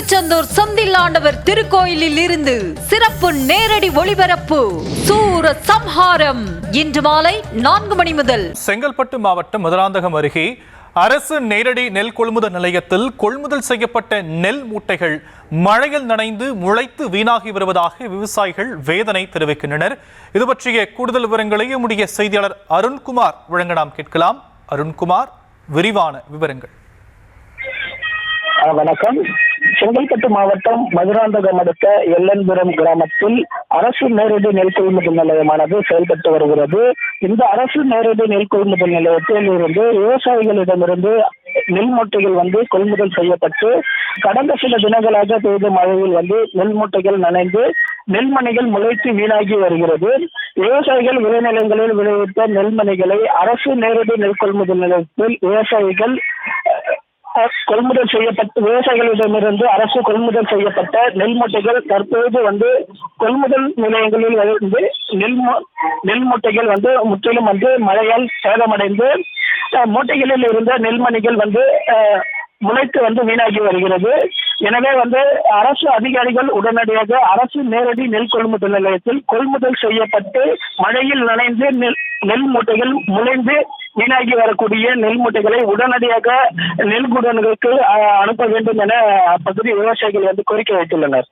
திருச்செந்தூர் செந்தில் ஆண்டவர் திருக்கோயிலில் இருந்து சிறப்பு நேரடி ஒளிபரப்பு சூர சம்ஹாரம் இன்று மாலை 4 மணி முதல். செங்கல்பட்டு மாவட்டம் மதுராந்தகம் அருகே அரசு நேரடி நெல் கொள்முதல் நிலையத்தில் கொள்முதல் செய்யப்பட்ட நெல் மூட்டைகள் மழையில் நனைந்து முளைத்து வீணாகி வருவதாக விவசாயிகள் வேதனை தெரிவிக்கின்றனர். இது பற்றிய கூடுதல் விவரங்களை நம்முடைய செய்தியாளர் அருண்குமார் வழங்க நாம் கேட்கலாம். அருண்குமார், விரிவான விவரங்கள். வணக்கம். செங்கல்பட்டு மாவட்டம் மதுராந்தகம் அடுத்த எல்லன்புரம் கிராமத்தில் அரசு நேரடி நெல் கொள்முதல் நிலையமானது செயல்பட்டு வருகிறது. இந்த அரசு நேரடி நெல் கொள்முதல் நிலையத்தில் இருந்து விவசாயிகளிடமிருந்து நெல் மூட்டைகள் கொள்முதல் செய்யப்பட்டு கடந்த சில தினங்களாக பெய்த மழையில் நெல் மூட்டைகள் நனைந்து நெல்மணிகள் முளைத்து வீணாகி வருகிறது. விவசாயிகள் விளைநிலங்களில் விளைவித்த நெல்மணிகளை அரசு நேரடி நெல் கொள்முதல் நிலையத்தில் விவசாயிகள் கொள்முதல் செய்யப்பட்டு விவசாயிகளிடமிருந்து அரசு கொள்முதல் செய்யப்பட்ட நெல் மூட்டைகள் தற்போது கொள்முதல் நிலையங்களில் நெல் மூட்டைகள் முற்றிலும் மழையால் சேதமடைந்து மூட்டைகளில் இருந்த நெல்மணிகள் முளைத்து வீணாகி வருகிறது. எனவே அரசு அதிகாரிகள் உடனடியாக அரசு நேரடி நெல் கொள்முதல் நிலையத்தில் கொள்முதல் செய்யப்பட்டு மழையில் நனைந்து நெல் மூட்டைகள் முளைந்து வீணாகி வரக்கூடிய நெல் மூட்டைகளை உடனடியாக நெல் குடோன்களுக்கு அனுப்ப வேண்டும் என அப்பகுதி விவசாயிகள் கோரிக்கை வைத்துள்ளனர்.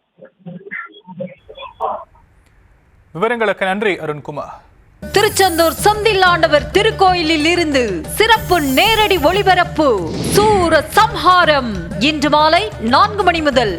விவரங்களுக்கு நன்றி அருண்குமார். திருச்செந்தூர் செந்தில் ஆண்டவர் திருக்கோயிலில் இருந்து சிறப்பு நேரடி ஒளிபரப்பு சூர சம்ஹாரம் இன்று மாலை 4 மணி முதல்.